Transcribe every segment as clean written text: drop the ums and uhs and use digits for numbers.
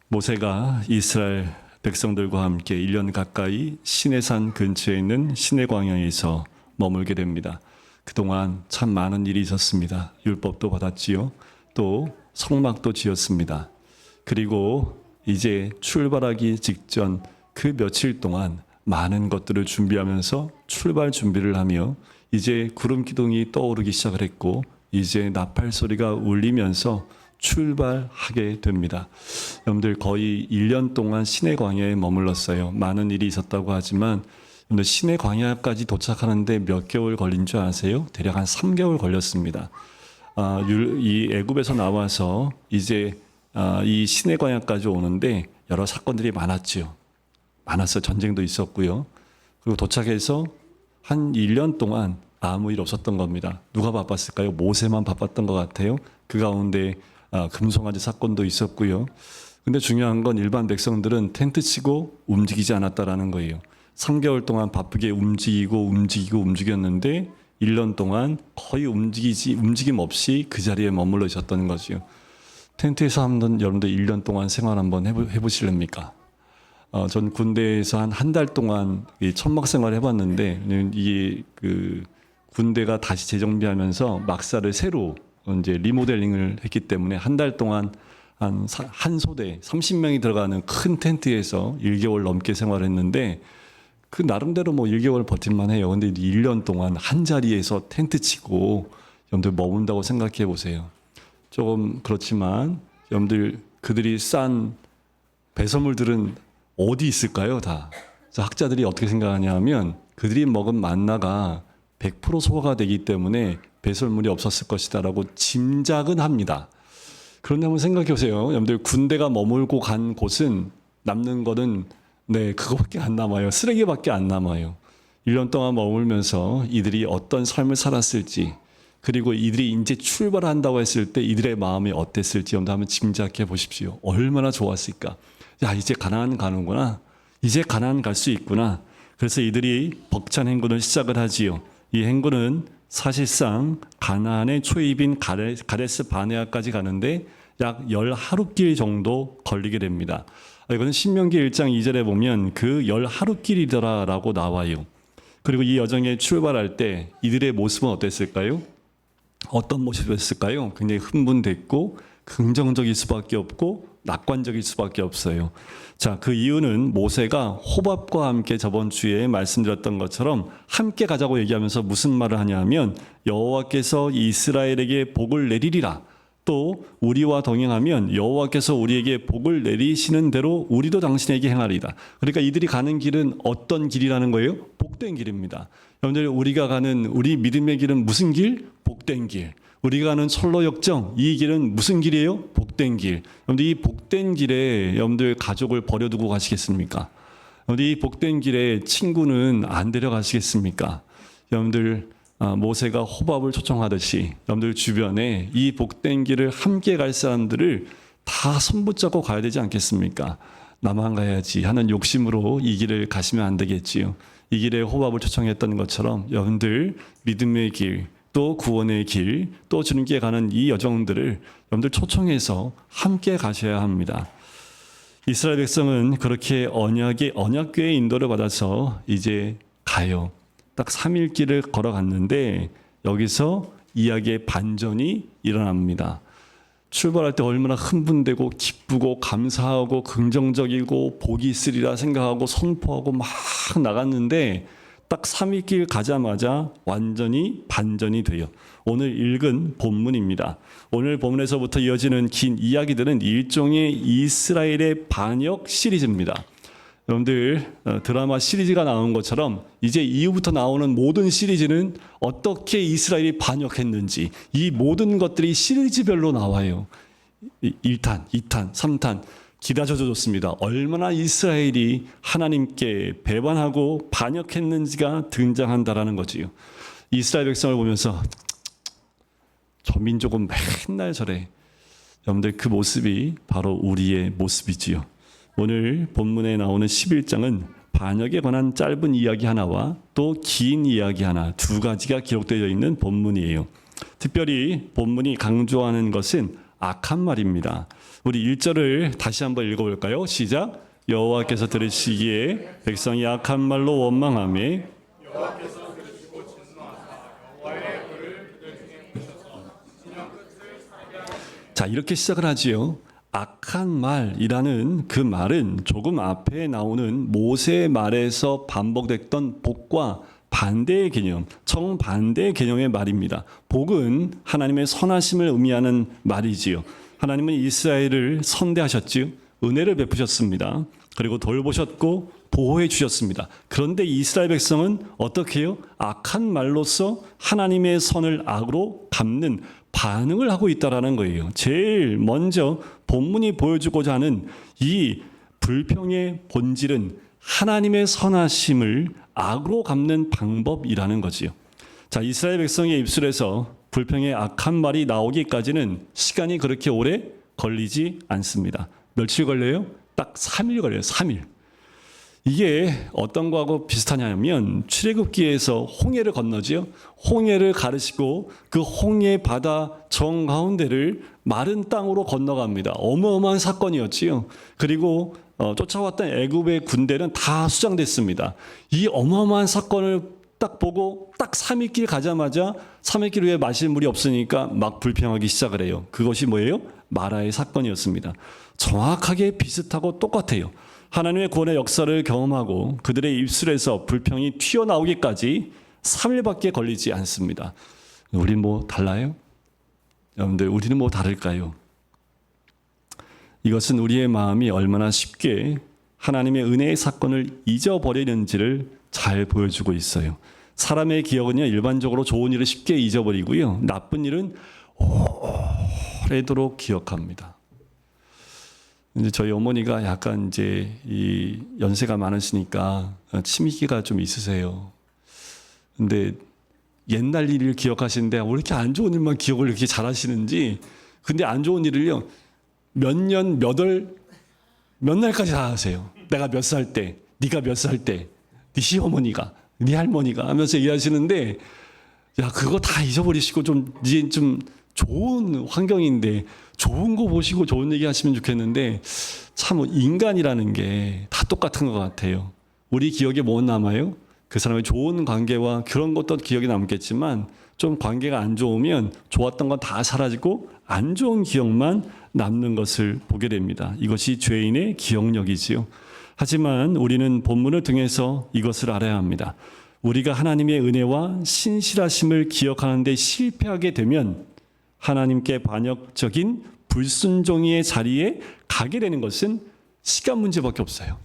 모세가 이스라엘 백성들과 함께 1년 가까이 시내산 근처에 있는 시내 광야에서 머물게 됩니다. 그동안 참 많은 일이 있었습니다. 율법도 받았지요. 또 성막도 지었습니다. 그리고 이제 출발하기 직전 그 며칠 동안 많은 것들을 준비하면서 출발 준비를 하며 이제 구름 기둥이 떠오르기 시작을 했고 이제 나팔 소리가 울리면서 출발하게 됩니다. 여러분들 거의 1년 동안 시내 광야에 머물렀어요. 많은 일이 있었다고 하지만 여러분들 시내 광야까지 도착하는데 몇 개월 걸린 줄 아세요? 대략 한 3개월 걸렸습니다. 이 애굽에서 나와서 이제 이 시내 광야까지 오는데 여러 사건들이 많았지요. 많았어요. 전쟁도 있었고요. 그리고 도착해서 한 1년 동안 아무 일 없었던 겁니다. 누가 바빴을까요? 모세만 바빴던 것 같아요. 그 가운데 금송아지 사건도 있었고요. 근데 중요한 건 일반 백성들은 텐트 치고 움직이지 않았다라는 거예요. 3개월 동안 바쁘게 움직였는데 1년 동안 거의 움직임 없이 그 자리에 머물러 있었던 거죠. 텐트에서 한번 여러분들 1년 동안 생활 한번 해보실랍니까? 전 군대에서 한 달 동안 천막 생활 해봤는데 이게 그 군대가 다시 재정비하면서 막사를 새로 이제 리모델링을 했기 때문에 한 달 동안 한 소대 30명이 들어가는 큰 텐트에서 1개월 넘게 생활했는데 그 나름대로 뭐 1개월 버틸만 해요. 근데 1년 동안 한 자리에서 텐트 치고 여러분들 머문다고 생각해 보세요. 조금 그렇지만 여러분들 그들이 싼 배설물들은 어디 있을까요? 다. 학자들이 어떻게 생각하냐 하면 그들이 먹은 만나가 100% 소화가 되기 때문에 배설물이 없었을 것이다라고 짐작은 합니다. 그런데 한번 생각해 보세요. 여러분들 군대가 머물고 간 곳은 남는 거는 그거밖에 안 남아요. 쓰레기밖에 안 남아요. 1년 동안 머물면서 이들이 어떤 삶을 살았을지 그리고 이들이 이제 출발한다고 했을 때 이들의 마음이 어땠을지 여러분들 한번 짐작해 보십시오. 얼마나 좋았을까. 야, 이제 가나안 가는구나. 이제 가나안 갈 수 있구나. 그래서 이들이 벅찬 행군을 시작을 하지요. 이 행군은 사실상 가나안의 초입인 가데스 바네아까지 가는데 약 10하루길 정도 걸리게 됩니다. 이거는 신명기 1장 2절에 보면 그 10하루길이더라라고 나와요. 그리고 이 여정에 출발할 때 이들의 모습은 어땠을까요? 어떤 모습이었을까요? 굉장히 흥분됐고 긍정적일 수밖에 없고 낙관적일 수밖에 없어요. 자, 그 이유는 모세가 호밥과 함께 저번 주에 말씀드렸던 것처럼 함께 가자고 얘기하면서 무슨 말을 하냐 하면 여호와께서 이스라엘에게 복을 내리리라. 또 우리와 동행하면 여호와께서 우리에게 복을 내리시는 대로 우리도 당신에게 행하리다. 그러니까 이들이 가는 길은 어떤 길이라는 거예요? 복된 길입니다. 여러분들 우리가 가는 우리 믿음의 길은 무슨 길? 복된 길. 우리가 가는 철로 역정 이 길은 무슨 길이에요? 복된 길. 여러분들 이 복된 길에 여러분들 가족을 버려두고 가시겠습니까? 여러분들 이 복된 길에 친구는 안 데려가시겠습니까? 여러분들 모세가 호밥을 초청하듯이 여러분들 주변에 이 복된 길을 함께 갈 사람들을 다 손붙잡고 가야 되지 않겠습니까? 나만 가야지 하는 욕심으로 이 길을 가시면 안 되겠지요. 이 길에 호밥을 초청했던 것처럼 여러분들 믿음의 길 또 구원의 길, 또 주님께 가는 이 여정들을 여러분들 초청해서 함께 가셔야 합니다. 이스라엘 백성은 그렇게 언약궤의 인도를 받아서 이제 가요. 딱 3일 길을 걸어갔는데 여기서 이야기의 반전이 일어납니다. 출발할 때 얼마나 흥분되고 기쁘고 감사하고 긍정적이고 복이 있으리라 생각하고 선포하고 막 나갔는데 딱 3일 길 가자마자 완전히 반전이 돼요. 오늘 읽은 본문입니다. 오늘 본문에서부터 이어지는 긴 이야기들은 일종의 이스라엘의 반역 시리즈입니다. 여러분들 드라마 시리즈가 나온 것처럼 이제 이후부터 나오는 모든 시리즈는 어떻게 이스라엘이 반역했는지 이 모든 것들이 시리즈별로 나와요. 1탄, 2탄, 3탄 기다려줬습니다. 얼마나 이스라엘이 하나님께 배반하고 반역했는지가 등장한다라는 거지요. 이스라엘 백성을 보면서 저 민족은 맨날 저래. 여러분들 그 모습이 바로 우리의 모습이지요. 오늘 본문에 나오는 11장은 반역에 관한 짧은 이야기 하나와 또 긴 이야기 하나 두 가지가 기록되어 있는 본문이에요. 특별히 본문이 강조하는 것은 악한 말입니다. 우리 1절을 다시 한번 읽어볼까요? 시작. 여호와께서 들으시기에 백성이 악한 말로 원망하며 자, 이렇게 시작을 하지요. 악한 말이라는 그 말은 조금 앞에 나오는 모세의 말에서 반복됐던 복과 반대의 개념, 정반대의 개념의 말입니다. 복은 하나님의 선하심을 의미하는 말이지요. 하나님은 이스라엘을 선대하셨지요. 은혜를 베푸셨습니다. 그리고 돌보셨고 보호해 주셨습니다. 그런데 이스라엘 백성은 어떻게 해요? 악한 말로서 하나님의 선을 악으로 갚는 반응을 하고 있다라는 거예요. 제일 먼저 본문이 보여주고자 하는 이 불평의 본질은 하나님의 선하심을 악으로 갚는 방법이라는 거지요. 자, 이스라엘 백성의 입술에서 불평의 악한 말이 나오기까지는 시간이 그렇게 오래 걸리지 않습니다. 며칠 걸려요? 딱 3일 걸려요. 3일. 이게 어떤 거하고 비슷하냐면 출애굽기에서 홍해를 건너지요. 홍해를 가르시고 그 홍해 바다 정 가운데를 마른 땅으로 건너갑니다. 어마어마한 사건이었지요. 그리고 쫓아왔던 애굽의 군대는 다 수장됐습니다. 이 어마어마한 사건을 딱 보고 딱 3일 길 가자마자 3일 길 후에 마실 물이 없으니까 막 불평하기 시작을 해요. 그것이 뭐예요? 마라의 사건이었습니다. 정확하게 비슷하고 똑같아요. 하나님의 구원의 역사를 경험하고 그들의 입술에서 불평이 튀어나오기까지 3일밖에 걸리지 않습니다. 우리 뭐 달라요? 여러분들, 우리는 뭐 다를까요? 이것은 우리의 마음이 얼마나 쉽게 하나님의 은혜의 사건을 잊어버리는지를 잘 보여주고 있어요. 사람의 기억은요, 일반적으로 좋은 일을 쉽게 잊어버리고요, 나쁜 일은 오래도록 기억합니다. 이제 저희 어머니가 약간 이제 이 연세가 많으시니까 치매기가 좀 있으세요. 근데 옛날 일을 기억하시는데 왜 이렇게 안 좋은 일만 기억을 이렇게 잘하시는지. 근데 안 좋은 일을요, 몇 년, 몇 날까지 다 하세요. 내가 몇 살 때, 네가 몇 살 때, 네 시어머니가, 네 할머니가 하면서 얘기하시는데, 야, 그거 다 잊어버리시고 좀 이제 좀 좋은 환경인데 좋은 거 보시고 좋은 얘기 하시면 좋겠는데, 참 인간이라는 게 다 똑같은 것 같아요. 우리 기억에 뭐 남아요? 그 사람의 좋은 관계와 그런 것도 기억이 남겠지만 좀 관계가 안 좋으면 좋았던 건 다 사라지고 안 좋은 기억만 남는 것을 보게 됩니다. 이것이 죄인의 기억력이지요. 하지만 우리는 본문을 통해서 이것을 알아야 합니다. 우리가 하나님의 은혜와 신실하심을 기억하는 데 실패하게 되면 하나님께 반역적인 불순종의 자리에 가게 되는 것은 시간 문제밖에 없어요.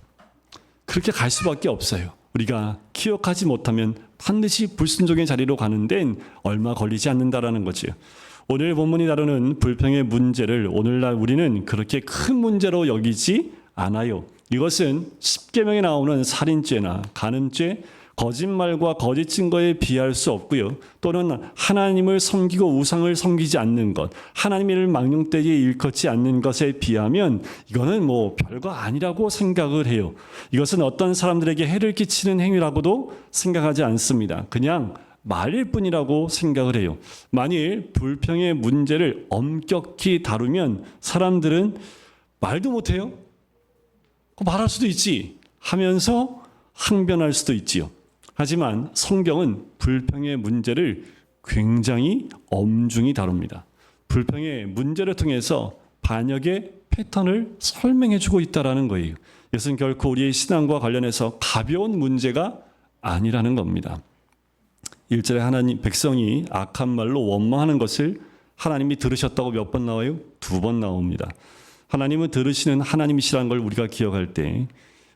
그렇게 갈 수밖에 없어요. 우리가 기억하지 못하면 반드시 불순종의 자리로 가는 데는 얼마 걸리지 않는다라는 거지요. 오늘 본문이 다루는 불평의 문제를 오늘날 우리는 그렇게 큰 문제로 여기지 않아요. 이것은 십계명에 나오는 살인죄나 간음죄, 거짓말과 거짓 증거에 비할 수 없고요. 또는 하나님을 섬기고 우상을 섬기지 않는 것, 하나님을 망령되게 일컫지 않는 것에 비하면 이거는 뭐 별거 아니라고 생각을 해요. 이것은 어떤 사람들에게 해를 끼치는 행위라고도 생각하지 않습니다. 그냥 말일 뿐이라고 생각을 해요. 만일 불평의 문제를 엄격히 다루면 사람들은 말도 못해요. 말할 수도 있지 하면서 항변할 수도 있지요. 하지만 성경은 불평의 문제를 굉장히 엄중히 다룹니다. 불평의 문제를 통해서 반역의 패턴을 설명해 주고 있다는 거예요. 이것은 결코 우리의 신앙과 관련해서 가벼운 문제가 아니라는 겁니다. 1절에 하나님 백성이 악한 말로 원망하는 것을 하나님이 들으셨다고 몇 번 나와요? 2번 나옵니다. 하나님은 들으시는 하나님이시라는 걸 우리가 기억할 때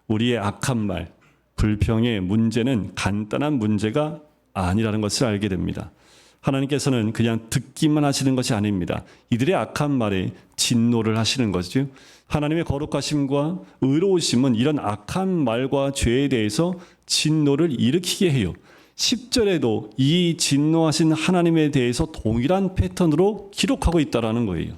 우리의 악한 말, 불평의 문제는 간단한 문제가 아니라는 것을 알게 됩니다. 하나님께서는 그냥 듣기만 하시는 것이 아닙니다. 이들의 악한 말에 진노를 하시는 거죠. 하나님의 거룩하심과 의로우심은 이런 악한 말과 죄에 대해서 진노를 일으키게 해요. 10절에도 이 진노하신 하나님에 대해서 동일한 패턴으로 기록하고 있다는 거예요.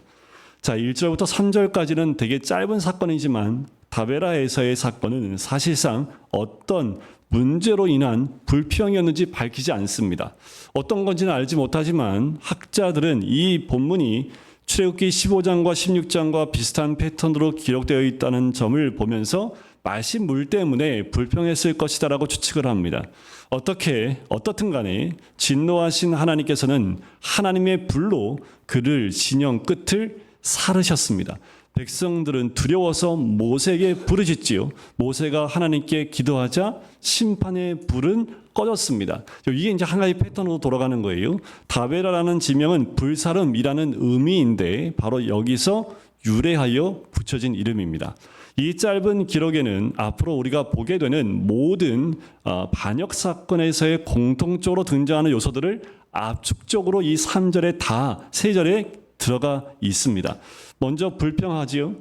자, 1절부터 3절까지는 되게 짧은 사건이지만 다베라에서의 사건은 사실상 어떤 문제로 인한 불평이었는지 밝히지 않습니다. 어떤 건지는 알지 못하지만 학자들은 이 본문이 출애굽기 15장과 16장과 비슷한 패턴으로 기록되어 있다는 점을 보면서 마신 물 때문에 불평했을 것이다라고 추측을 합니다. 어떻든 간에 진노하신 하나님께서는 하나님의 불로 그를 진영 끝을 사르셨습니다. 백성들은 두려워서 모세에게 부르짖지요. 모세가 하나님께 기도하자 심판의 불은 꺼졌습니다. 이게 이제 한 가지 패턴으로 돌아가는 거예요. 다베라라는 지명은 불사름이라는 의미인데 바로 여기서 유래하여 붙여진 이름입니다. 이 짧은 기록에는 앞으로 우리가 보게 되는 모든 반역 사건에서의 공통적으로 등장하는 요소들을 압축적으로 이 3절에 다 3절에 들어가 있습니다. 먼저 불평하지요.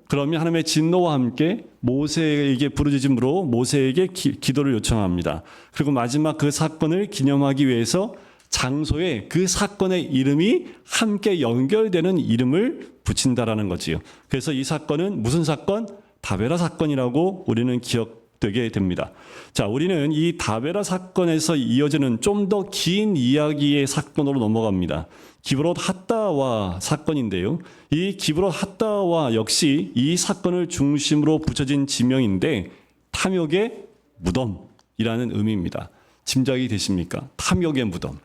그러면 하나님의 진노와 함께 모세에게 부르짖음으로 모세에게 기도를 요청합니다. 그리고 마지막 그 사건을 기념하기 위해서 장소에 그 사건의 이름이 함께 연결되는 이름을 붙인다라는 거지요. 그래서 이 사건은 무슨 사건? 다베라 사건이라고 우리는 기억되게 됩니다. 자, 우리는 이 다베라 사건에서 이어지는 좀 더 긴 이야기의 사건으로 넘어갑니다. 기브롯 핫다와 사건인데요. 이 기브롯 핫다와 역시 이 사건을 중심으로 붙여진 지명인데 탐욕의 무덤이라는 의미입니다. 짐작이 되십니까? 탐욕의 무덤.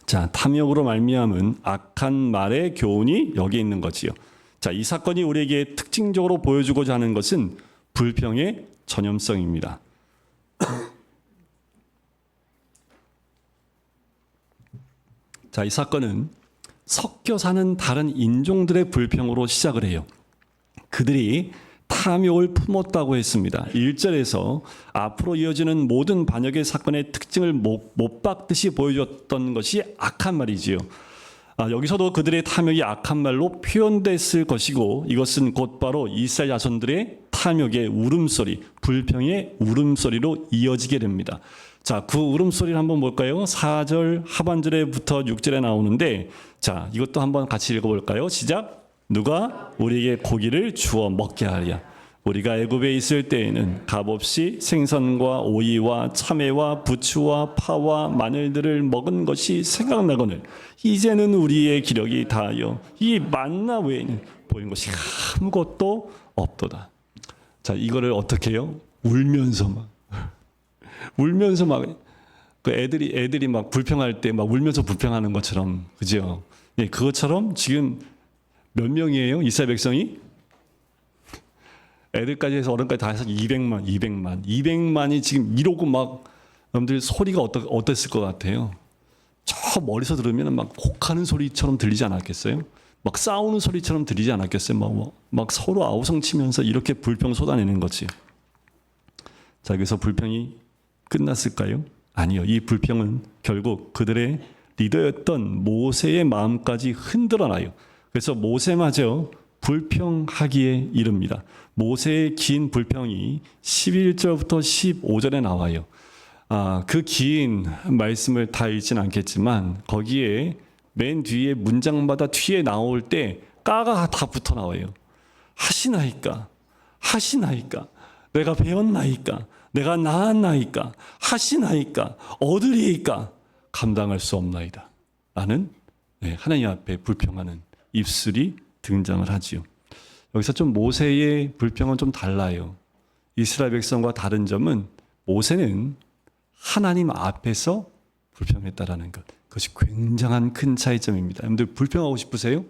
자, 탐욕으로 말미암은 악한 말의 교훈이 여기 있는 거지요. 자, 이 사건이 우리에게 특징적으로 보여주고자 하는 것은 불평의 전염성입니다. 자, 이 사건은 섞여 사는 다른 인종들의 불평으로 시작을 해요. 그들이 탐욕을 품었다고 했습니다. 1절에서 앞으로 이어지는 모든 반역의 사건의 특징을 못 박듯이 보여줬던 것이 악한 말이지요. 여기서도 그들의 탐욕이 악한 말로 표현됐을 것이고 이것은 곧바로 이스라엘 자손들의 탐욕의 울음소리, 불평의 울음소리로 이어지게 됩니다. 자, 그 울음소리를 한번 볼까요? 4절 하반절에부터 6절에 나오는데 자, 이것도 한번 같이 읽어볼까요? 시작! 누가 우리에게 고기를 주어 먹게 하랴. 우리가 애굽에 있을 때에는 값없이 생선과 오이와 참외와 부추와 파와 마늘들을 먹은 것이 생각나거늘 이제는 우리의 기력이 다하여 이 만나 외에는 보인 것이 아무것도 없도다. 자, 이거를 어떻게 해요? 울면서 그 애들이 막 불평할 때 막 울면서 불평하는 것처럼, 그죠? 예, 그것처럼 지금 몇 명이에요? 이스라엘 백성이? 애들까지 해서 어른까지 다 해서 200만이 지금 이러고 막 여러분들 소리가 어땠을 것 같아요? 저 멀리서 들으면 막 혹하는 소리처럼 들리지 않았겠어요? 막 싸우는 소리처럼 들리지 않았겠어요? 막 서로 아우성치면서 이렇게 불평 쏟아내는 거지. 자, 여기서 불평이 끝났을까요? 아니요. 이 불평은 결국 그들의 리더였던 모세의 마음까지 흔들어놔요. 그래서 모세마저 불평하기에 이릅니다. 모세의 긴 불평이 11절부터 15절에 나와요. 그 긴 말씀을 다 읽진 않겠지만 거기에 맨 뒤에 문장마다 뒤에 나올 때 까가 다 붙어 나와요. 하시나이까? 내가 배웠나이까? 내가 낳았나이까? 하시나이까? 얻으리이까? 감당할 수 없나이다. 라는 하나님 앞에 불평하는 입술이 등장을 하지요. 여기서 좀 모세의 불평은 좀 달라요. 이스라엘 백성과 다른 점은 모세는 하나님 앞에서 불평했다라는 것. 그것이 굉장한 큰 차이점입니다. 여러분들 불평하고 싶으세요?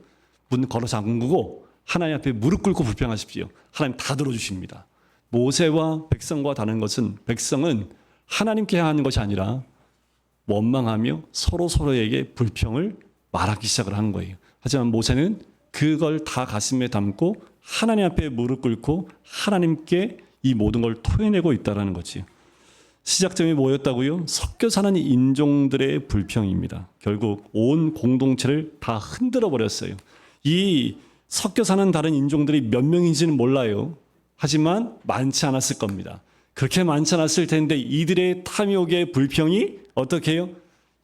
문 걸어 잠그고 하나님 앞에 무릎 꿇고 불평하십시오. 하나님 다 들어주십니다. 모세와 백성과 다른 것은 백성은 하나님께 향하는 것이 아니라 원망하며 서로에게 불평을 말하기 시작을 한 거예요. 하지만 모세는 그걸 다 가슴에 담고 하나님 앞에 무릎 꿇고 하나님께 이 모든 걸 토해내고 있다는 거지. 시작점이 뭐였다고요? 섞여 사는 인종들의 불평입니다. 결국 온 공동체를 다 흔들어 버렸어요. 이 섞여 사는 다른 인종들이 몇 명인지는 몰라요. 하지만 많지 않았을 겁니다. 그렇게 많지 않았을 텐데 이들의 탐욕의 불평이 어떻게 해요?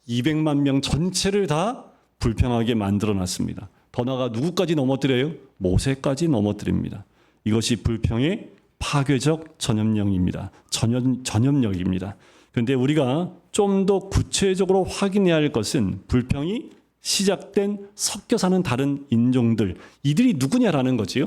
200만 명 전체를 다 불평하게 만들어 놨습니다. 더 나아가 누구까지 넘어뜨려요? 모세까지 넘어뜨립니다. 이것이 불평의 파괴적 전염력입니다. 전염력입니다. 그런데 우리가 좀 더 구체적으로 확인해야 할 것은 불평이 시작된 섞여 사는 다른 인종들, 이들이 누구냐라는 거지요.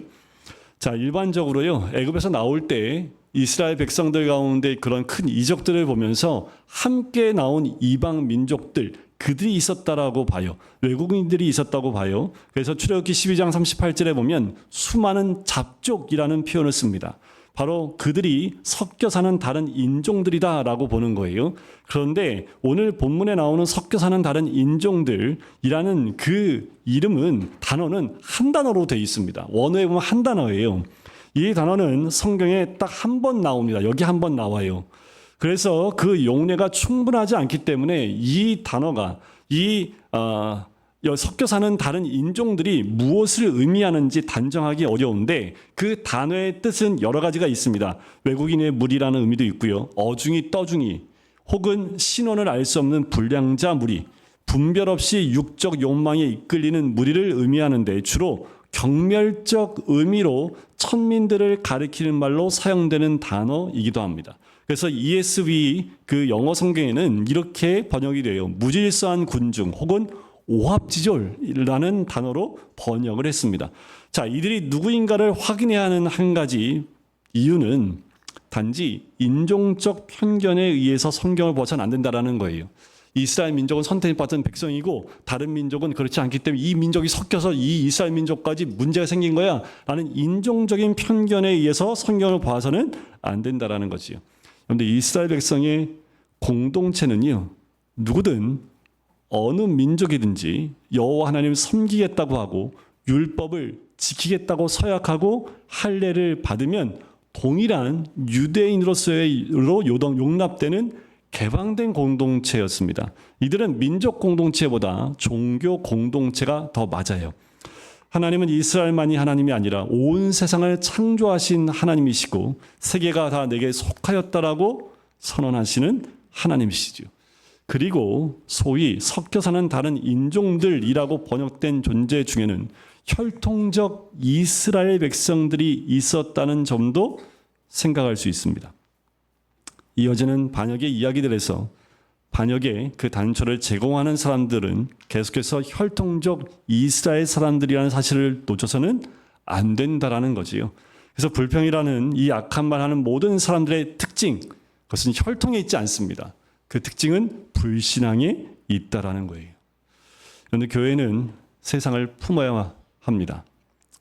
자, 일반적으로요, 애굽에서 나올 때 이스라엘 백성들 가운데 그런 큰 이적들을 보면서 함께 나온 이방 민족들, 그들이 있었다라고 봐요. 외국인들이 있었다고 봐요. 그래서 출애굽기 12장 38절에 보면 수많은 잡족이라는 표현을 씁니다. 바로 그들이 섞여 사는 다른 인종들이다라고 보는 거예요. 그런데 오늘 본문에 나오는 섞여 사는 다른 인종들이라는 그 이름은, 단어는 한 단어로 되어 있습니다. 원어에 보면 한 단어예요. 이 단어는 성경에 딱 한 번 나옵니다. 여기 한 번 나와요. 그래서 그 용례가 충분하지 않기 때문에 이 단어가 섞여 사는 다른 인종들이 무엇을 의미하는지 단정하기 어려운데, 그 단어의 뜻은 여러 가지가 있습니다. 외국인의 무리라는 의미도 있고요. 어중이, 떠중이, 혹은 신원을 알 수 없는 불량자 무리, 분별 없이 육적 욕망에 이끌리는 무리를 의미하는데, 주로 경멸적 의미로 천민들을 가리키는 말로 사용되는 단어이기도 합니다. 그래서 ESV 그 영어 성경에는 이렇게 번역이 돼요. 무질서한 군중 혹은 오합지졸이라는 단어로 번역을 했습니다. 자, 이들이 누구인가를 확인해야 하는 한 가지 이유는 단지 인종적 편견에 의해서 성경을 벗어는 안 된다라는 거예요. 이스라엘 민족은 선택받은 백성이고 다른 민족은 그렇지 않기 때문에 이 민족이 섞여서 이 이스라엘 민족까지 문제가 생긴 거야 라는 인종적인 편견에 의해서 성경을 봐서는 안 된다라는 거지요. 그런데 이스라엘 백성의 공동체는요, 누구든 어느 민족이든지 여호와 하나님을 섬기겠다고 하고 율법을 지키겠다고 서약하고 할례를 받으면 동일한 유대인으로서의 용납되는 개방된 공동체였습니다. 이들은 민족 공동체보다 종교 공동체가 더 맞아요. 하나님은 이스라엘만이 하나님이 아니라 온 세상을 창조하신 하나님이시고 세계가 다 내게 속하였다라고 선언하시는 하나님이시죠. 그리고 소위 섞여 사는 다른 인종들이라고 번역된 존재 중에는 혈통적 이스라엘 백성들이 있었다는 점도 생각할 수 있습니다. 이어지는 반역의 이야기들에서 반역의 그 단초를 제공하는 사람들은 계속해서 혈통적 이스라엘 사람들이라는 사실을 놓쳐서는 안 된다라는 거지요. 그래서 불평이라는 이 악한 말 하는 모든 사람들의 특징, 그것은 혈통에 있지 않습니다. 그 특징은 불신앙에 있다라는 거예요. 그런데 교회는 세상을 품어야 합니다.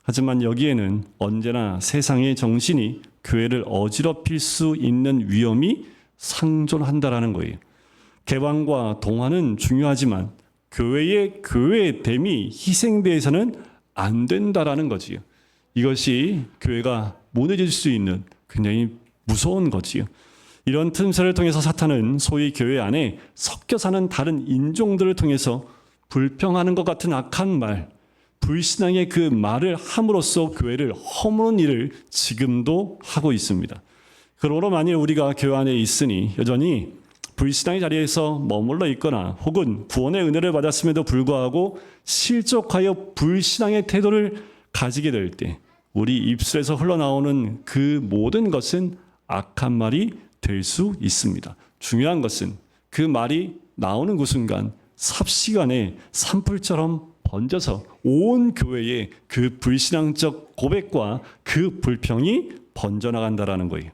하지만 여기에는 언제나 세상의 정신이 교회를 어지럽힐 수 있는 위험이 상존한다라는 거예요. 개방과 동화는 중요하지만 교회의 교회됨이 희생돼서는 안 된다라는 거지요. 이것이 교회가 무너질 수 있는 굉장히 무서운 거지요. 이런 틈새를 통해서 사탄은 소위 교회 안에 섞여 사는 다른 인종들을 통해서 불평하는 것 같은 악한 말, 불신앙의 그 말을 함으로써 교회를 허무는 일을 지금도 하고 있습니다. 그러므로 만일 우리가 교회 안에 있으니 여전히 불신앙의 자리에서 머물러 있거나 혹은 구원의 은혜를 받았음에도 불구하고 실족하여 불신앙의 태도를 가지게 될 때 우리 입술에서 흘러나오는 그 모든 것은 악한 말이 될 수 있습니다. 중요한 것은 그 말이 나오는 그 순간 삽시간에 산불처럼 번져서 온 교회에 그 불신앙적 고백과 그 불평이 번져나간다라는 거예요.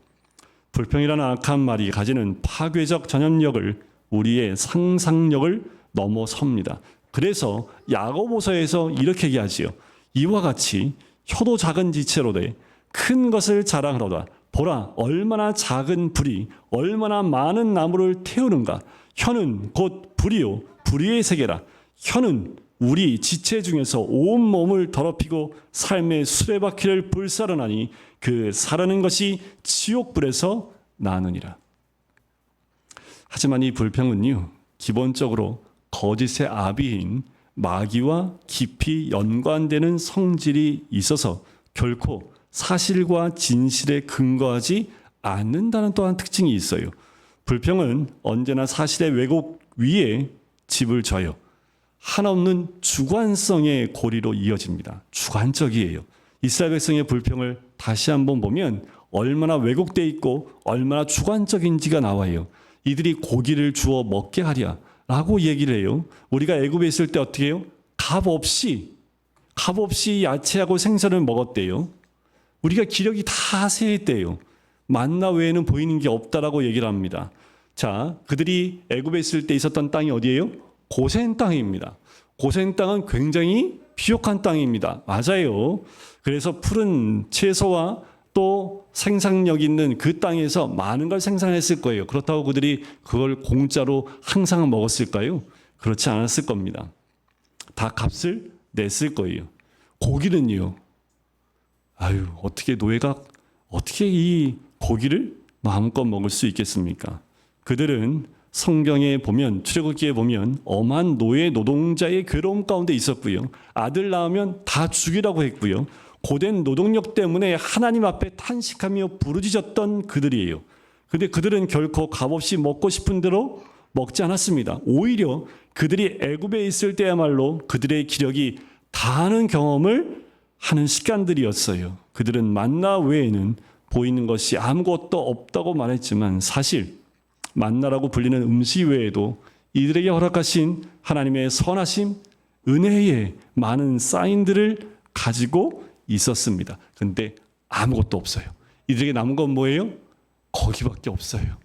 불평이라는 악한 말이 가지는 파괴적 전염력을 우리의 상상력을 넘어섭니다. 그래서 야고보서에서 이렇게 얘기하지요. 이와 같이 혀도 작은 지체로되 큰 것을 자랑하로다. 보라, 얼마나 작은 불이 얼마나 많은 나무를 태우는가. 혀는 곧 불이요 불의의 세계라. 혀는 우리 지체 중에서 온 몸을 더럽히고 삶의 수레바퀴를 불사르나니 그 사르는 것이 지옥불에서 나느니라. 하지만 이 불평은요, 기본적으로 거짓의 아비인 마귀와 깊이 연관되는 성질이 있어서 결코 사실과 진실에 근거하지 않는다는 또한 특징이 있어요. 불평은 언제나 사실의 왜곡 위에 집을 져요. 한없는 주관성의 고리로 이어집니다. 주관적이에요. 이스라엘 백성의 불평을 다시 한번 보면 얼마나 왜곡되어 있고 얼마나 주관적인지가 나와요. 이들이 고기를 주어 먹게 하랴 라고 얘기를 해요. 우리가 애굽에 있을 때 어떻게 해요? 값 없이 야채하고 생선을 먹었대요. 우리가 기력이 다 쇠했대요. 만나 외에는 보이는 게 없다라고 얘기를 합니다. 자, 그들이 애굽에 있을 때 있었던 땅이 어디예요? 고센 땅입니다. 고센 땅은 굉장히 비옥한 땅입니다. 맞아요. 그래서 푸른 채소와 또 생산력 있는 그 땅에서 많은 걸 생산했을 거예요. 그렇다고 그들이 그걸 공짜로 항상 먹었을까요? 그렇지 않았을 겁니다. 다 값을 냈을 거예요. 고기는요. 아유, 어떻게 노예가 어떻게 이 고기를 마음껏 먹을 수 있겠습니까? 그들은 성경에 보면, 출애굽기에 보면 엄한 노예 노동자의 괴로움 가운데 있었고요. 아들 낳으면 다 죽이라고 했고요. 고된 노동력 때문에 하나님 앞에 탄식하며 부르짖었던 그들이에요. 근데 그들은 결코 값없이 먹고 싶은 대로 먹지 않았습니다. 오히려 그들이 애굽에 있을 때야말로 그들의 기력이 다하는 경험을 하는 시간들이었어요. 그들은 만나 외에는 보이는 것이 아무것도 없다고 말했지만 사실 만나라고 불리는 음식 외에도 이들에게 허락하신 하나님의 선하심, 은혜의 많은 사인들을 가지고 있었습니다. 근데 아무것도 없어요. 이들에게 남은 건 뭐예요? 거기밖에 없어요.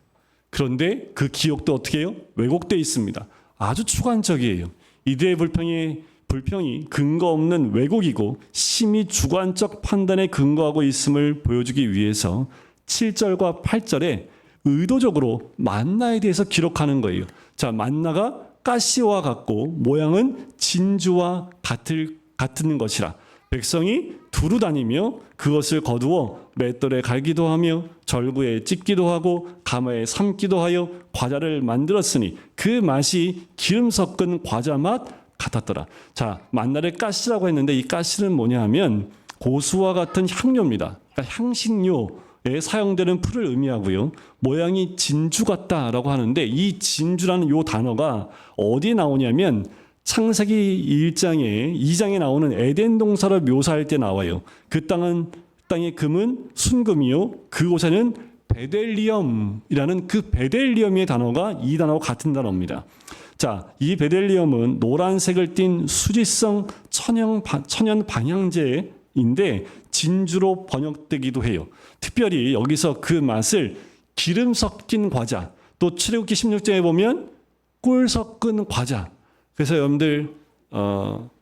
그런데 그 기억도 어떻게 해요? 왜곡되어 있습니다. 아주 주관적이에요. 이들의 불평이 근거 없는 왜곡이고 심히 주관적 판단에 근거하고 있음을 보여주기 위해서 7절과 8절에 의도적으로 만나에 대해서 기록하는 거예요. 자, 만나가 가시와 같고 모양은 진주와 같은 것이라 백성이 두루 다니며 그것을 거두어 맷돌에 갈기도 하며 절구에 찢기도 하고 가마에 삶기도 하여 과자를 만들었으니 그 맛이 기름 섞은 과자 맛 같았더라. 자, 만나를 가시라고 했는데 이 가시는 뭐냐 하면 고수와 같은 향료입니다. 그러니까 향신료에 사용되는 풀을 의미하고요. 모양이 진주 같다라고 하는데 이 진주라는 요 단어가 어디에 나오냐면 창세기 2장에 나오는 에덴 동산을 묘사할 때 나와요. 그 땅의 금은 순금이요. 그곳에는 베델리엄이라는 그 베델리엄의 단어가 이 단어와 같은 단어입니다. 자, 이 베델리엄은 노란색을 띤 수지성 천연 방향제인데 진주로 번역되기도 해요. 특별히 여기서 그 맛을 기름 섞인 과자, 또 출애굽기 16장에 보면 꿀 섞은 과자. 그래서 여러분들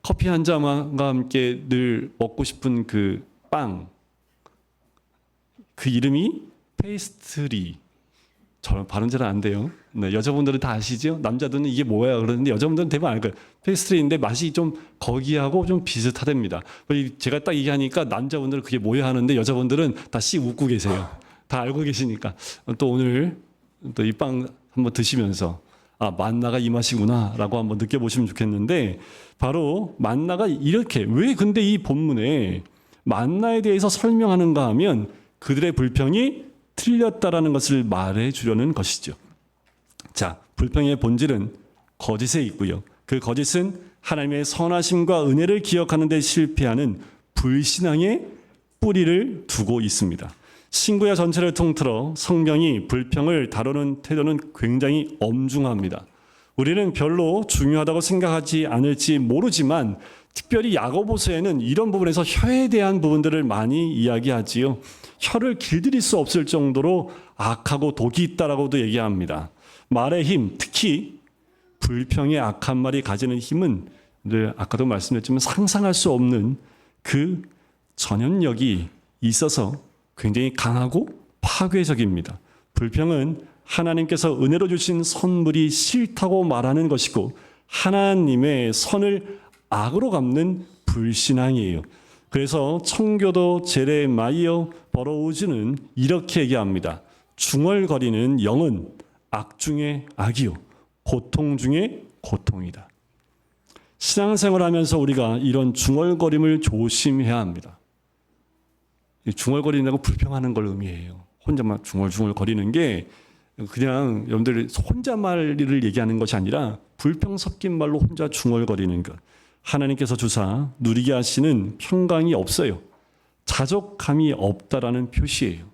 커피 한 잔과 함께 늘 먹고 싶은 그 빵, 그 이름이 페이스트리. 저는 발음 잘 안 돼요. 네, 여자분들은 다 아시죠? 남자들은 이게 뭐야 그러는데 여자분들은 대부분 알 거예요. 페이스트리인데 맛이 좀 거기하고 좀 비슷하답니다. 제가 딱 얘기하니까 남자분들은 그게 뭐야 하는데 여자분들은 다 씩 웃고 계세요. 다 알고 계시니까. 또 오늘 또 이 빵 한번 드시면서 아, 만나가 이 맛이구나 라고 한번 느껴보시면 좋겠는데 바로 만나가 이렇게 왜 근데 이 본문에 만나에 대해서 설명하는가 하면 그들의 불평이 틀렸다라는 것을 말해 주려는 것이죠. 자, 불평의 본질은 거짓에 있고요. 그 거짓은 하나님의 선하심과 은혜를 기억하는 데 실패하는 불신앙의 뿌리를 두고 있습니다. 신구약 전체를 통틀어 성경이 불평을 다루는 태도는 굉장히 엄중합니다. 우리는 별로 중요하다고 생각하지 않을지 모르지만 특별히 야고보서에는 이런 부분에서 혀에 대한 부분들을 많이 이야기하지요. 혀를 길들일 수 없을 정도로 악하고 독이 있다라고도 얘기합니다. 말의 힘, 특히 불평의 악한 말이 가지는 힘은 늘 아까도 말씀드렸지만 상상할 수 없는 그 전염력이 있어서 굉장히 강하고 파괴적입니다. 불평은 하나님께서 은혜로 주신 선물이 싫다고 말하는 것이고 하나님의 선을 악으로 갚는 불신앙이에요. 그래서 청교도 제레마이어 버러우즈는 이렇게 얘기합니다. 중얼거리는 영은 악 중에 악이요 고통 중에 고통이다. 신앙생활하면서 우리가 이런 중얼거림을 조심해야 합니다. 중얼거리는 거 불평하는 걸 의미해요. 혼자만 중얼중얼 거리는 게 그냥 여러분들 혼잣말을 얘기하는 것이 아니라 불평 섞인 말로 혼자 중얼거리는 것. 하나님께서 주사 누리게 하시는 평강이 없어요. 자족함이 없다라는 표시예요.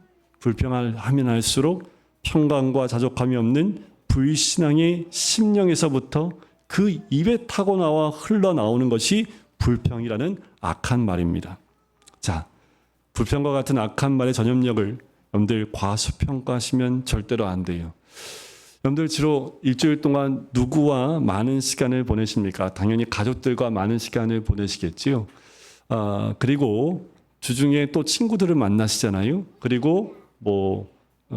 불평을 하면 할수록 평강과 자족함이 없는 불신앙의 심령에서부터 그 입에 타고나와 흘러나오는 것이 불평이라는 악한 말입니다. 자, 불평과 같은 악한 말의 전염력을 여러분들 과소평가하시면 절대로 안 돼요. 여러분들 주로 일주일 동안 누구와 많은 시간을 보내십니까? 당연히 가족들과 많은 시간을 보내시겠지요. 그리고 주중에 또 친구들을 만나시잖아요. 그리고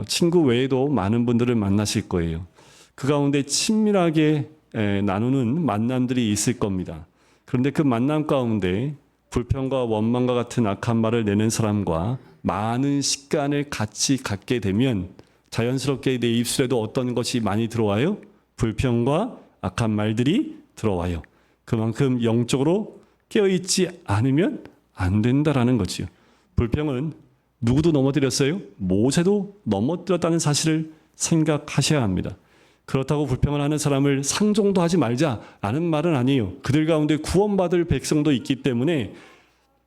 친구 외에도 많은 분들을 만나실 거예요. 그 가운데 친밀하게 나누는 만남들이 있을 겁니다. 그런데 그 만남 가운데 불평과 원망과 같은 악한 말을 내는 사람과 많은 시간을 같이 갖게 되면 자연스럽게 내 입술에도 어떤 것이 많이 들어와요? 불평과 악한 말들이 들어와요. 그만큼 영적으로 깨어있지 않으면 안 된다라는 거지요. 불평은 누구도 넘어뜨렸어요? 모세도 넘어뜨렸다는 사실을 생각하셔야 합니다. 그렇다고 불평을 하는 사람을 상종도 하지 말자라는 말은 아니에요. 그들 가운데 구원받을 백성도 있기 때문에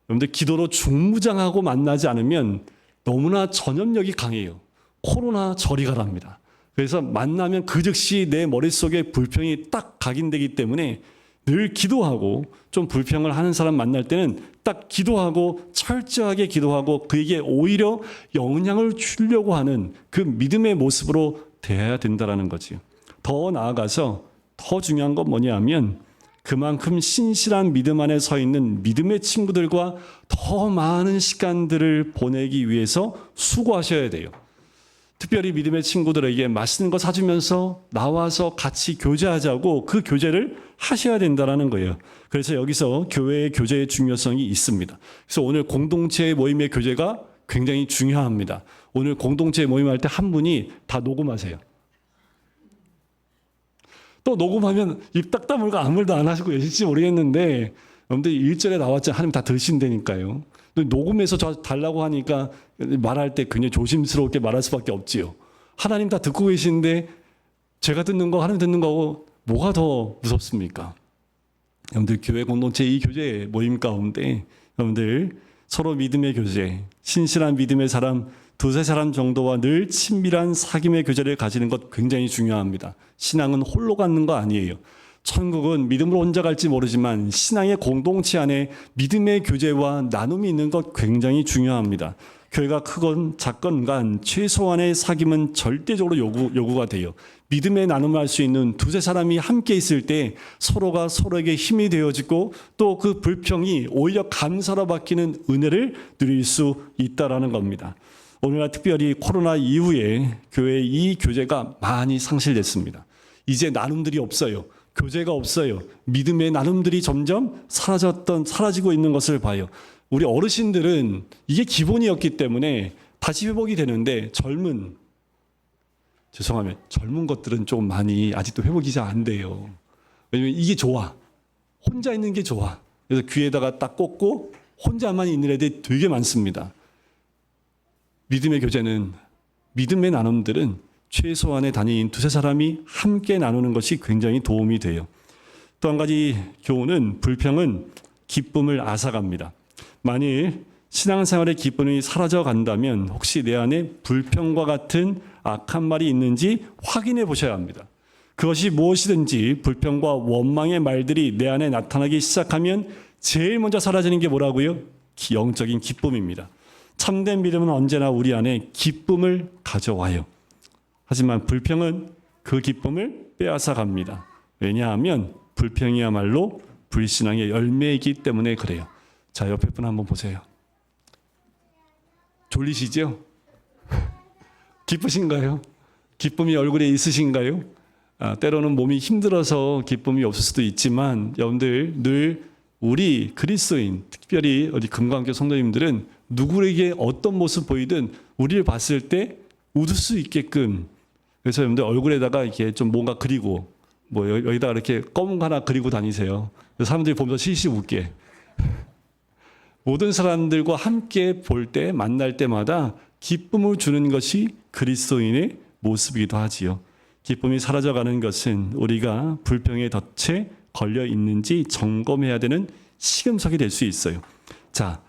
여러분들 기도로 중무장하고 만나지 않으면 너무나 전염력이 강해요. 코로나 저리 가랍니다. 그래서 만나면 그 즉시 내 머릿속에 불평이 딱 각인되기 때문에 늘 기도하고 좀 불평을 하는 사람 만날 때는 딱 기도하고 철저하게 기도하고 그에게 오히려 영향을 주려고 하는 그 믿음의 모습으로 대해야 된다는 거지요. 더 나아가서 더 중요한 건 뭐냐 하면 그만큼 신실한 믿음 안에 서 있는 믿음의 친구들과 더 많은 시간들을 보내기 위해서 수고하셔야 돼요. 특별히 믿음의 친구들에게 맛있는 거 사주면서 나와서 같이 교제하자고 그 교제를 하셔야 된다는 거예요. 그래서 여기서 교회의 교제의 중요성이 있습니다. 그래서 오늘 공동체 모임의 교제가 굉장히 중요합니다. 오늘 공동체 모임할 때 한 분이 다 녹음하세요. 또 녹음하면 입 딱 다물고 아무 말도 안 하시고 계실지 모르겠는데 여러분들 1절에 나왔죠. 하나님 다 들으신다니까요. 녹음해서 저 달라고 하니까 말할 때 굉장히 조심스럽게 말할 수밖에 없지요. 하나님 다 듣고 계시는데 제가 듣는 거 하나님 듣는 거하고 뭐가 더 무섭습니까? 여러분들 교회 공동체 이 교제 모임 가운데 여러분들 서로 믿음의 교제, 신실한 믿음의 사람 두세 사람 정도와 늘 친밀한 사귐의 교제를 가지는 것 굉장히 중요합니다. 신앙은 홀로 갖는 거 아니에요. 천국은 믿음으로 혼자 갈지 모르지만 신앙의 공동체 안에 믿음의 교제와 나눔이 있는 것 굉장히 중요합니다. 교회가 크건 작건 간 최소한의 사귐은 절대적으로 요구가 돼요. 믿음의 나눔을 할 수 있는 두세 사람이 함께 있을 때 서로가 서로에게 힘이 되어지고 또 그 불평이 오히려 감사로 바뀌는 은혜를 누릴 수 있다라는 겁니다. 오늘날 특별히 코로나 이후에 교회의 이 교제가 많이 상실됐습니다. 이제 나눔들이 없어요. 교제가 없어요. 믿음의 나눔들이 점점 사라지고 있는 것을 봐요. 우리 어르신들은 이게 기본이었기 때문에 다시 회복이 되는데 젊은 것들은 좀 많이 아직도 회복이 잘 안 돼요. 왜냐면 이게 좋아. 혼자 있는 게 좋아. 그래서 귀에다가 딱 꽂고 혼자만 있는 애들이 되게 많습니다. 믿음의 교제는, 믿음의 나눔들은 최소한의 단위인 두세 사람이 함께 나누는 것이 굉장히 도움이 돼요. 또 한 가지 교훈은 불평은 기쁨을 앗아갑니다. 만일 신앙생활의 기쁨이 사라져 간다면 혹시 내 안에 불평과 같은 악한 말이 있는지 확인해 보셔야 합니다. 그것이 무엇이든지 불평과 원망의 말들이 내 안에 나타나기 시작하면 제일 먼저 사라지는 게 뭐라고요? 영적인 기쁨입니다. 참된 믿음은 언제나 우리 안에 기쁨을 가져와요. 하지만 불평은 그 기쁨을 빼앗아 갑니다. 왜냐하면 불평이야말로 불신앙의 열매이기 때문에 그래요. 자, 옆에 분 한번 보세요. 졸리시죠? 기쁘신가요? 기쁨이 얼굴에 있으신가요? 때로는 몸이 힘들어서 기쁨이 없을 수도 있지만 여러분들 늘 우리 그리스도인, 특별히 우리 금강교 성도님들은 누구에게 어떤 모습 보이든 우리를 봤을 때 웃을 수 있게끔, 그래서 여러분들 얼굴에다가 이렇게 좀 뭔가 그리고 여기다가 이렇게 검은 거 하나 그리고 다니세요. 사람들이 보면서 실실 웃게. 모든 사람들과 함께 볼 때, 만날 때마다 기쁨을 주는 것이 그리스도인의 모습이기도 하지요. 기쁨이 사라져가는 것은 우리가 불평의 덫에 걸려 있는지 점검해야 되는 시금석이 될 수 있어요. 자,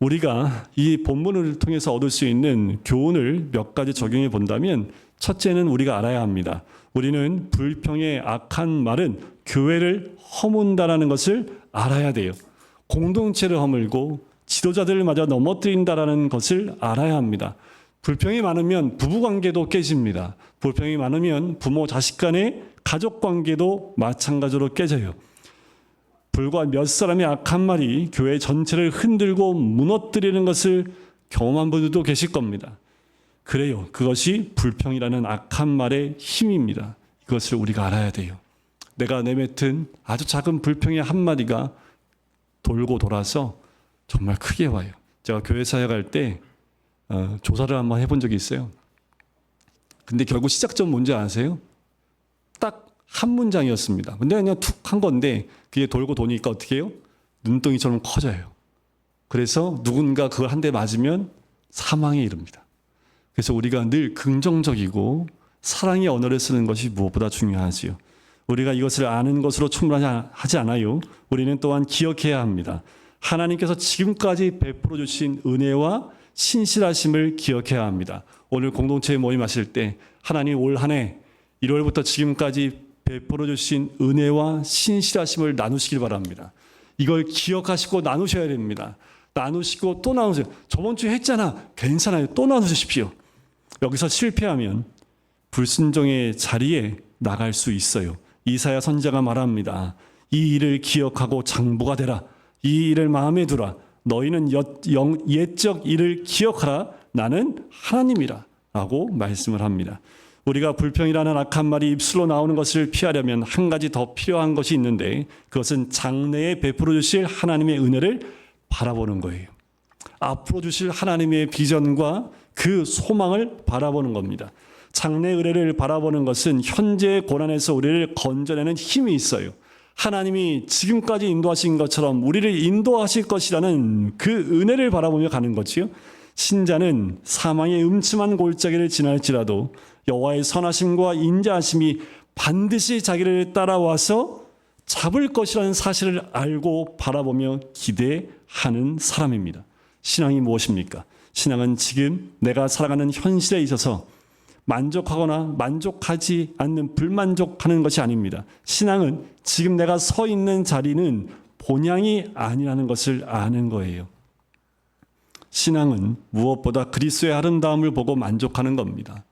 우리가 이 본문을 통해서 얻을 수 있는 교훈을 몇 가지 적용해 본다면, 첫째는 우리가 알아야 합니다. 우리는 불평의 악한 말은 교회를 허문다라는 것을 알아야 돼요. 공동체를 허물고 지도자들마저 넘어뜨린다라는 것을 알아야 합니다. 불평이 많으면 부부관계도 깨집니다. 불평이 많으면 부모 자식 간의 가족관계도 마찬가지로 깨져요. 불과 몇 사람의 악한 말이 교회 전체를 흔들고 무너뜨리는 것을 경험한 분들도 계실 겁니다. 그래요. 그것이 불평이라는 악한 말의 힘입니다. 이것을 우리가 알아야 돼요. 내가 내뱉은 아주 작은 불평의 한마디가 돌고 돌아서 정말 크게 와요. 제가 교회 사역할 때 조사를 한번 해본 적이 있어요. 근데 결국 시작점 뭔지 아세요? 딱 한 문장이었습니다. 근데 그냥 툭 한 건데 그게 돌고 도니까 어떻게 해요? 눈덩이처럼 커져요. 그래서 누군가 그걸 한 대 맞으면 사망에 이릅니다. 그래서 우리가 늘 긍정적이고 사랑의 언어를 쓰는 것이 무엇보다 중요하지요. 우리가 이것을 아는 것으로 충분하지 않아요. 우리는 또한 기억해야 합니다. 하나님께서 지금까지 베풀어 주신 은혜와 신실하심을 기억해야 합니다. 오늘 공동체 모임하실 때 하나님 올 한 해 1월부터 지금까지 베풀어 주신 은혜와 신실하심을 나누시길 바랍니다. 이걸 기억하시고 나누셔야 됩니다. 나누시고 또 나누세요. 저번 주에 했잖아. 괜찮아요. 또 나누십시오. 여기서 실패하면 불순종의 자리에 나갈 수 있어요. 이사야 선지자가 말합니다. 이 일을 기억하고 장부가 되라. 이 일을 마음에 두라. 너희는 옛적 일을 기억하라. 나는 하나님이라. 라고 말씀을 합니다. 우리가 불평이라는 악한 말이 입술로 나오는 것을 피하려면 한 가지 더 필요한 것이 있는데, 그것은 장래에 베풀어 주실 하나님의 은혜를 바라보는 거예요. 앞으로 주실 하나님의 비전과 그 소망을 바라보는 겁니다. 장래 은혜를 바라보는 것은 현재의 고난에서 우리를 건져내는 힘이 있어요. 하나님이 지금까지 인도하신 것처럼 우리를 인도하실 것이라는 그 은혜를 바라보며 가는 거지요. 신자는 사망의 음침한 골짜기를 지날지라도 여호와의 선하심과 인자하심이 반드시 자기를 따라와서 잡을 것이라는 사실을 알고 바라보며 기대하는 사람입니다. 신앙이 무엇입니까? 신앙은 지금 내가 살아가는 현실에 있어서 만족하거나 만족하지 않는 불만족하는 것이 아닙니다. 신앙은 지금 내가 서 있는 자리는 본향이 아니라는 것을 아는 거예요. 신앙은 무엇보다 그리스도의 아름다움을 보고 만족하는 겁니다.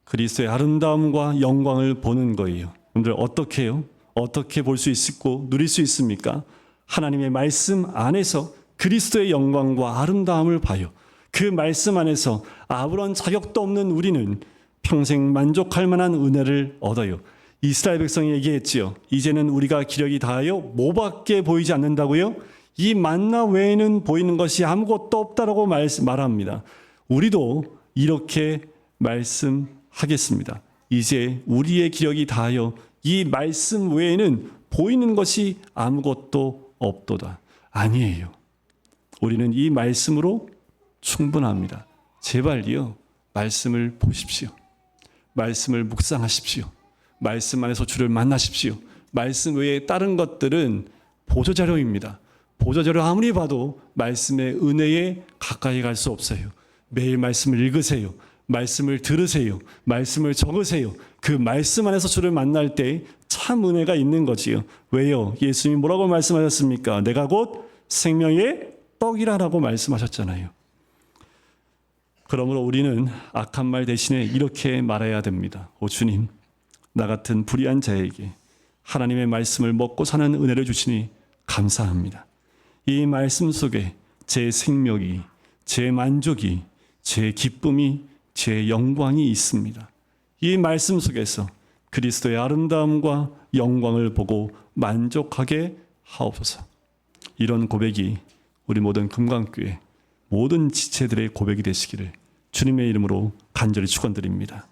그리스도의 아름다움과 영광을 보는 거예요. 여러분들 어떻게 해요? 어떻게 볼 수 있고 누릴 수 있습니까? 하나님의 말씀 안에서 그리스도의 영광과 아름다움을 봐요. 그 말씀 안에서 아무런 자격도 없는 우리는 평생 만족할 만한 은혜를 얻어요. 이스라엘 백성이 얘기했지요. 이제는 우리가 기력이 다하여 뭐밖에 보이지 않는다고요? 이 만나 외에는 보이는 것이 아무것도 없다라고 말합니다. 우리도 이렇게 말씀하겠습니다. 이제 우리의 기력이 다하여 이 말씀 외에는 보이는 것이 아무것도 없도다. 아니에요. 우리는 이 말씀으로 충분합니다. 제발요, 말씀을 보십시오. 말씀을 묵상하십시오. 말씀 안에서 주를 만나십시오. 말씀 외에 다른 것들은 보조자료입니다. 보조자료 아무리 봐도 말씀의 은혜에 가까이 갈 수 없어요. 매일 말씀을 읽으세요. 말씀을 들으세요. 말씀을 적으세요. 그 말씀 안에서 주를 만날 때 참 은혜가 있는 거지요. 왜요? 예수님이 뭐라고 말씀하셨습니까? 내가 곧 생명의 떡이라라고 말씀하셨잖아요. 그러므로 우리는 악한 말 대신에 이렇게 말해야 됩니다. 오 주님, 나 같은 불의한 자에게 하나님의 말씀을 먹고 사는 은혜를 주시니 감사합니다. 이 말씀 속에 제 생명이, 제 만족이, 제 기쁨이, 제 영광이 있습니다. 이 말씀 속에서 그리스도의 아름다움과 영광을 보고 만족하게 하옵소서. 이런 고백이 우리 모든 금강교회 모든 지체들의 고백이 되시기를 주님의 이름으로 간절히 축원드립니다.